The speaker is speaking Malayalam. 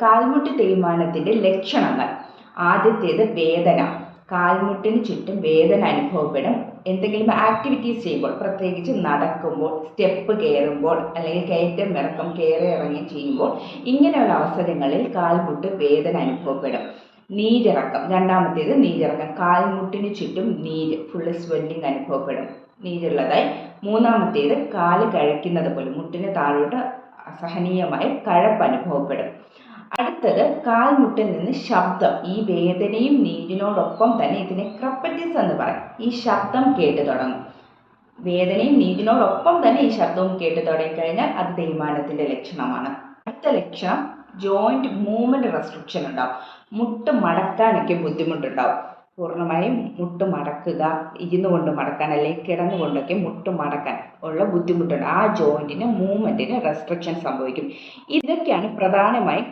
കാൽമുട്ട് തേയ്മാനത്തിന്റെ ലക്ഷണങ്ങൾ. ആദ്യത്തേത് വേദന. കാൽമുട്ടിന് ചുറ്റും വേദന അനുഭവപ്പെടും. എന്തെങ്കിലും ആക്ടിവിറ്റീസ് ചെയ്യുമ്പോൾ, പ്രത്യേകിച്ച് നടക്കുമ്പോൾ, സ്റ്റെപ്പ് കയറുമ്പോൾ, അല്ലെങ്കിൽ കയറ്റം ഇറക്കം കയറി ഇറങ്ങി ചെയ്യുമ്പോൾ ഇങ്ങനെയുള്ള അവസരങ്ങളിൽ കാൽമുട്ട് വേദന അനുഭവപ്പെടും. നീരിറക്കം. രണ്ടാമത്തേത് നീരിറക്കം. കാൽമുട്ടിന് ചുറ്റും നീര്, ഫുള്ള് സ്വെല്ലിംഗ് അനുഭവപ്പെടും, നീരുള്ളതായി. മൂന്നാമത്തേത് കാല് കഴയ്ക്കുന്നത് പോലെ, മുട്ടിന് താഴോട്ട് അസഹനീയമായ കഴപ്പ് അനുഭവപ്പെടും. അടുത്തത് കാൽമുട്ടിൽ നിന്ന് ശബ്ദം. ഈ വേദനയും നീരിനോടൊപ്പം തന്നെ ഇതിനെ ക്രപ്പറ്റിസ് എന്ന് പറയും. ഈ ശബ്ദം കേട്ടു തുടങ്ങും. വേദനയും നീരിനോടൊപ്പം തന്നെ ഈ ശബ്ദവും കേട്ടു തുടങ്ങിക്കഴിഞ്ഞാൽ അത് തേയ്മാനത്തിന്റെ ലക്ഷണമാണ്. അടുത്ത ലക്ഷണം ജോയിന്റ് മൂവ്മെന്റ് റെസ്ട്രിക്ഷൻ ഉണ്ടാവും. മുട്ട് മടക്കാനൊക്കെ ബുദ്ധിമുട്ടുണ്ടാവും. പൂർണ്ണമായും മുട്ട് മടക്കുക, ഇരുന്നു കൊണ്ട് മടക്കാൻ അല്ലെങ്കിൽ കിടന്നുകൊണ്ടൊക്കെ മുട്ട് മടക്കാൻ ഉള്ള ബുദ്ധിമുട്ടുണ്ട്. ആ ജോയിന്റിന് മൂവ്മെന്റിന് റെസ്ട്രിക്ഷൻ സംഭവിക്കും. ഇതൊക്കെയാണ് പ്രധാനമായും